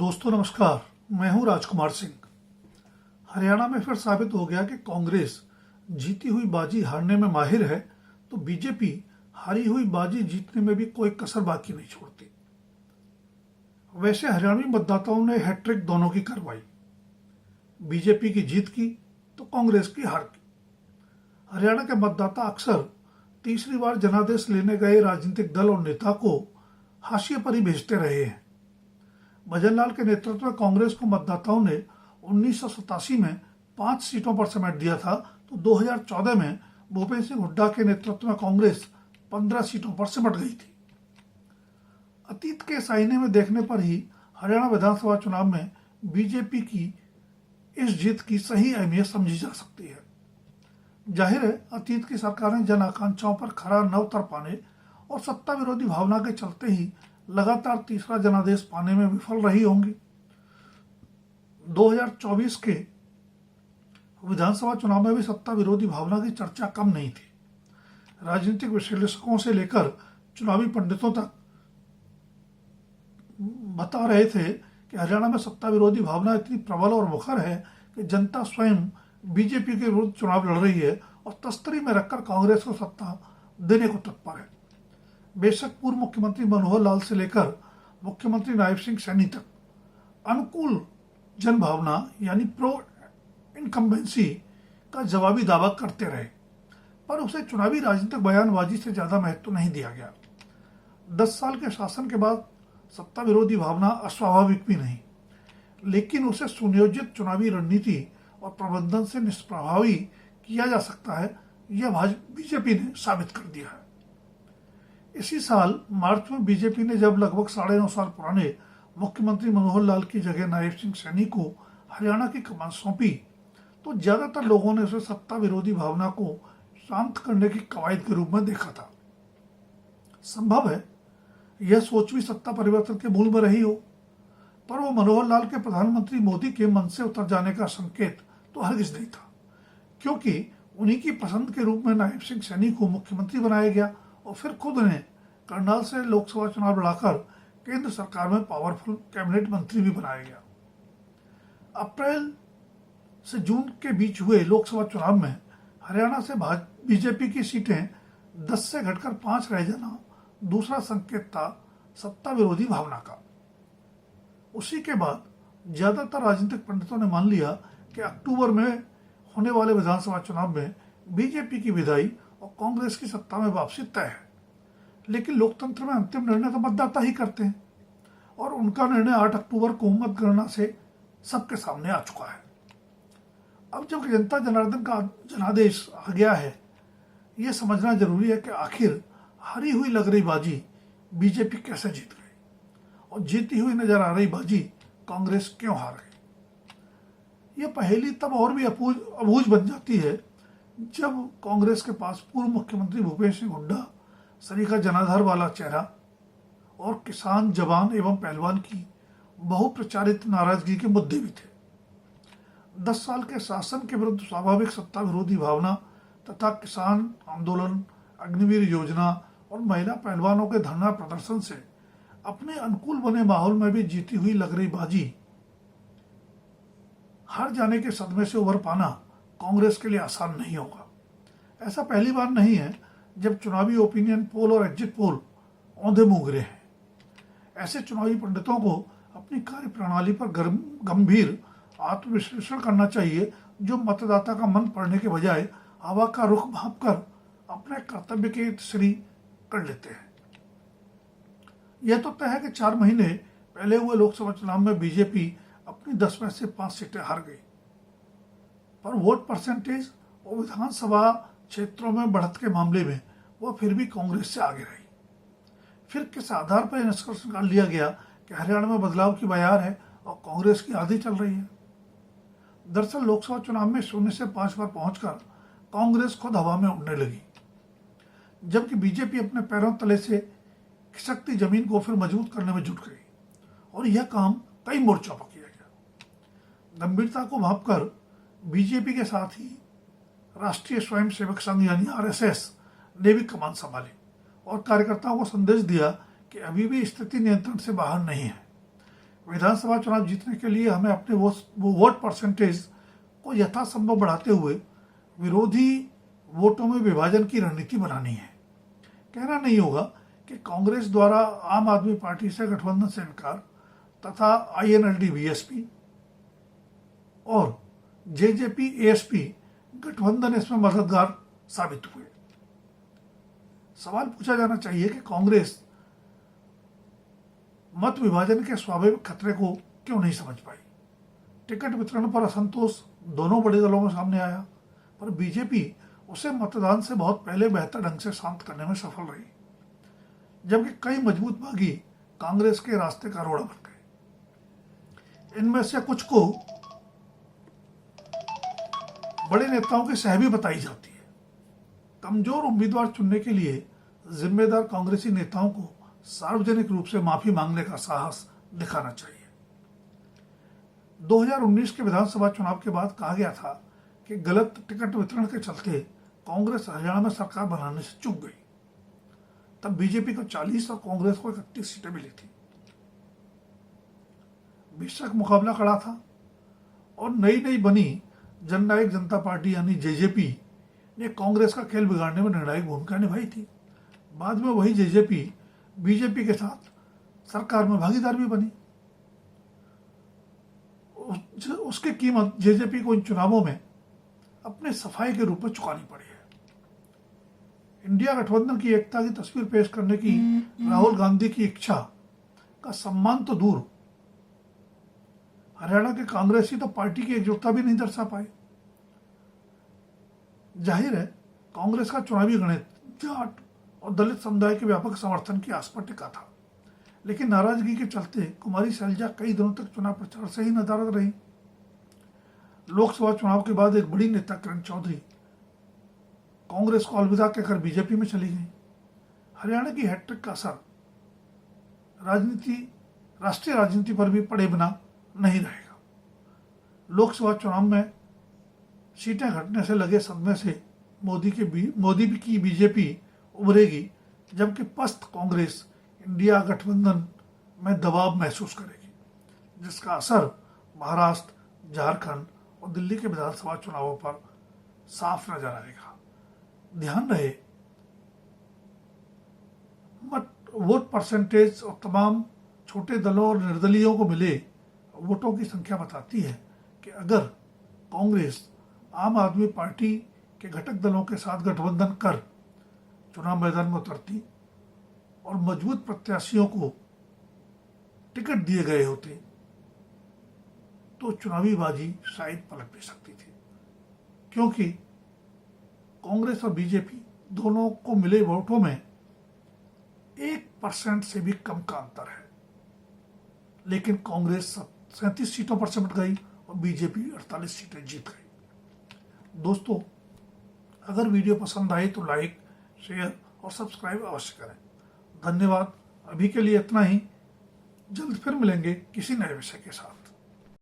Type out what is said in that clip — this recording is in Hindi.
दोस्तों नमस्कार, मैं हूं राजकुमार सिंह। हरियाणा में फिर साबित हो गया कि कांग्रेस जीती हुई बाजी हारने में माहिर है, तो बीजेपी हारी हुई बाजी जीतने में भी कोई कसर बाकी नहीं छोड़ती। वैसे हरियाणवी मतदाताओं ने हैट्रिक दोनों की करवाई। बीजेपी की जीत की तो कांग्रेस की हार की। हरियाणा के मतदाता अक्सर तीसरी बार जनादेश लेने गए राजनीतिक दल और नेता को हाशिए पर ही भेजते रहे हैं। भजन लाल के नेतृत्व में कांग्रेस को मतदाताओं ने 1987 में 5 सीटों पर समेट दिया था, तो 2014 में भूपेंद्र सिंह हुड्डा के नेतृत्व में कांग्रेस 15 सीटों पर सिमट गई थी। अतीत के इस आईने में देखने पर ही हरियाणा विधानसभा चुनाव में बीजेपी की इस जीत की सही अहमियत समझी जा सकती है। जाहिर है, अतीत की सरकारें जन आकांक्षाओं पर खरा न उतर पाने और सत्ता विरोधी भावना के चलते ही लगातार तीसरा जनादेश पाने में विफल रही होंगी। 2024 के विधानसभा चुनाव में भी सत्ता विरोधी भावना की चर्चा कम नहीं थी। राजनीतिक विश्लेषकों से लेकर चुनावी पंडितों तक बता रहे थे कि हरियाणा में सत्ता विरोधी भावना इतनी प्रबल और मुखर है कि जनता स्वयं बीजेपी के विरुद्ध चुनाव लड़ रही है और तस्तरी में रखकर कांग्रेस को सत्ता देने को तत्पर है। बेशक पूर्व मुख्यमंत्री मनोहर लाल से लेकर मुख्यमंत्री नायब सिंह सैनी तक अनुकूल जनभावना यानी प्रो इनकम्बेंसी का जवाबी दावा करते रहे, पर उसे चुनावी राजनीतिक बयानबाजी से ज्यादा महत्व नहीं दिया गया। 10 साल के शासन के बाद सत्ता विरोधी भावना अस्वाभाविक भी नहीं, लेकिन उसे सुनियोजित चुनावी रणनीति और प्रबंधन से निष्प्रभावी किया जा सकता है, यह बीजेपी ने साबित कर दिया है। इसी साल मार्च में बीजेपी ने जब लगभग 9.5 साल पुराने मुख्यमंत्री मनोहर लाल की जगह नायब सिंह सैनी को हरियाणा की कमान सौंपी, तो ज्यादातर लोगों ने उसे सत्ता विरोधी भावना को शांत करने की कवायद के रूप में देखा था। संभव है यह सोच भी सत्ता परिवर्तन के मूल में रही हो, पर वो मनोहर लाल के प्रधानमंत्री मोदी के मन से उतर जाने का संकेत तो हरगिज नहीं था, क्योंकि उन्हीं की पसंद के रूप में नायब सिंह सैनी को मुख्यमंत्री बनाया गया और फिर खुद ने करनाल से लोकसभा चुनाव लड़ाकर केंद्र सरकार में पावरफुल कैबिनेट मंत्री भी बनाया गया। अप्रैल से जून के बीच हुए लोकसभा चुनाव में हरियाणा से बीजेपी की सीटें 10 से घटकर 5 रह जाना दूसरा संकेत था सत्ता विरोधी भावना का। उसी के बाद ज्यादातर राजनीतिक पंडितों ने मान लिया कि अक्टूबर में होने वाले विधानसभा चुनाव में बीजेपी की विदाई और कांग्रेस की सत्ता में वापसी तय है। लेकिन लोकतंत्र में अंतिम निर्णय तो मतदाता ही करते हैं और उनका निर्णय 8 अक्टूबर को मत गणना से सबके सामने आ चुका है। अब जब जनता जनार्दन का जनादेश आ गया है, यह समझना जरूरी है कि आखिर हारी हुई लग रही बाजी बीजेपी कैसे जीत गई और जीती हुई नजर आ रही बाजी कांग्रेस क्यों हार गई। यह पहेली तब और भी अबूझ बन जाती है जब कांग्रेस के पास पूर्व मुख्यमंत्री भूपेंद्र सिंह हुड्डा सरीखा जनाधार वाला चेहरा और किसान, जवान एवं पहलवान की बहुप्रचारित नाराजगी के मुद्दे भी थे। 10 साल के शासन के विरुद्ध स्वाभाविक सत्ता विरोधी भावना तथा किसान आंदोलन, अग्निवीर योजना और महिला पहलवानों के धरना प्रदर्शन से अपने अनुकूल बने माहौल में भी जीती हुई लग रही बाजी हार जाने के सदमे से उबर पाना कांग्रेस के लिए आसान नहीं होगा। ऐसा पहली बार नहीं है जब चुनावी ओपिनियन पोल और एग्जिट पोल औंधे मुंह गिरे हैं। ऐसे चुनावी पंडितों को अपनी कार्य प्रणाली पर गंभीर आत्मविश्लेषण करना चाहिए, जो मतदाता का मन पढ़ने के बजाय हवा का रुख भांपकर अपने कर्तव्य की तस्री कर लेते हैं। यह तो तय है कि 4 महीने पहले हुए लोकसभा चुनाव में बीजेपी अपनी 10 में से 5 सीटें हार गई, पर वोट परसेंटेज और विधानसभा क्षेत्रों में बढ़त के मामले में वह फिर भी कांग्रेस से आगे रही। फिर किस आधार पर निष्कर्ष निकाल लिया गया कि हरियाणा में बदलाव की बयार है और कांग्रेस की आधी चल रही है। दरअसल लोकसभा चुनाव में 0 से 5 पर पहुंचकर कांग्रेस खुद हवा में उड़ने लगी, जबकि बीजेपी अपने पैरों तले से खिसकती जमीन को फिर मजबूत करने में जुट गई और यह काम कई मोर्चों पर किया गया। गंभीरता को भांपकर बीजेपी के साथ ही राष्ट्रीय स्वयंसेवक संघ यानी आरएसएस ने भी कमान संभाली और कार्यकर्ताओं को संदेश दिया कि अभी भी स्थिति नियंत्रण से बाहर नहीं है। विधानसभा चुनाव जीतने के लिए हमें अपने वो वोट परसेंटेज को यथासंभव बढ़ाते हुए विरोधी वोटों में विभाजन की रणनीति बनानी है। कहना नहीं होगा कि कांग्रेस द्वारा आम आदमी पार्टी से गठबंधन से इनकार तथा INLD BSP और JJP ASP गठबंधन इसमें मददगार साबित हुए। सवाल पूछा जाना चाहिए कि कांग्रेस मत विभाजन के स्वाभाविक खतरे को क्यों नहीं समझ पाई। टिकट वितरण पर असंतोष दोनों बड़े दलों में सामने आया, पर बीजेपी उसे मतदान से बहुत पहले बेहतर ढंग से शांत करने में सफल रही, जबकि कई मजबूत बागी कांग्रेस के रास्ते का रोड़ा बन गए। इनमें से कुछ को बड़े नेताओं की सहबी बताई जाती है। कमजोर उम्मीदवार चुनने के लिए जिम्मेदार कांग्रेसी नेताओं को सार्वजनिक रूप से माफी मांगने का साहस दिखाना चाहिए। 2019 के विधानसभा चुनाव के बाद कहा गया था कि गलत टिकट वितरण के चलते कांग्रेस हरियाणा में सरकार बनाने से चूक गई। तब बीजेपी को 40 और कांग्रेस को 31 सीटें मिली थी। बेशक मुकाबला कड़ा था और नई बनी जननायक जनता पार्टी यानी JJP ने कांग्रेस का खेल बिगाड़ने में निर्णायक भूमिका निभाई थी। बाद में वही JJP बीजेपी के साथ सरकार में भागीदार भी बनी। उसकी कीमत JJP को इन चुनावों में अपने सफाई के रूप में चुकानी पड़ी है। इंडिया गठबंधन की एकता की तस्वीर पेश करने की राहुल गांधी की इच्छा का सम्मान तो दूर, हरियाणा के कांग्रेसी तो पार्टी की एकजुटता भी नहीं दर्शा पाए। जाहिर है कांग्रेस का चुनावी गणित जाट और दलित समुदाय के व्यापक समर्थन की आस पर टिका था, लेकिन नाराजगी के चलते कुमारी शैलजा कई दिनों तक चुनाव प्रचार से ही नदारद रही। लोकसभा चुनाव के बाद एक बड़ी नेता किरण चौधरी कांग्रेस को अलविदा कहकर बीजेपी में चली गई। हरियाणा की हैट्रिक का असर राष्ट्रीय राजनीति पर भी पड़े बिना नहीं रहेगा। लोकसभा चुनाव में सीटें घटने से लगे सदमे से मोदी की बीजेपी उभरेगी, जबकि पस्त कांग्रेस इंडिया गठबंधन में दबाव महसूस करेगी, जिसका असर महाराष्ट्र, झारखंड और दिल्ली के विधानसभा चुनावों पर साफ नजर आएगा। ध्यान रहे, वोट परसेंटेज और तमाम छोटे दलों और निर्दलीयों को मिले वोटों की संख्या बताती है कि अगर कांग्रेस आम आदमी पार्टी के घटक दलों के साथ गठबंधन कर चुनाव मैदान में उतरती और मजबूत प्रत्याशियों को टिकट दिए गए होते तो चुनावी बाजी शायद पलट भी सकती थी, क्योंकि कांग्रेस और बीजेपी दोनों को मिले वोटों में 1% से भी कम का अंतर है। लेकिन कांग्रेस 37 सीटों पर सिमट गई और बीजेपी 48 सीटें जीत गई। दोस्तों, अगर वीडियो पसंद आए तो लाइक, शेयर और सब्सक्राइब अवश्य करें। धन्यवाद। अभी के लिए इतना ही। जल्द फिर मिलेंगे किसी नए विषय के साथ।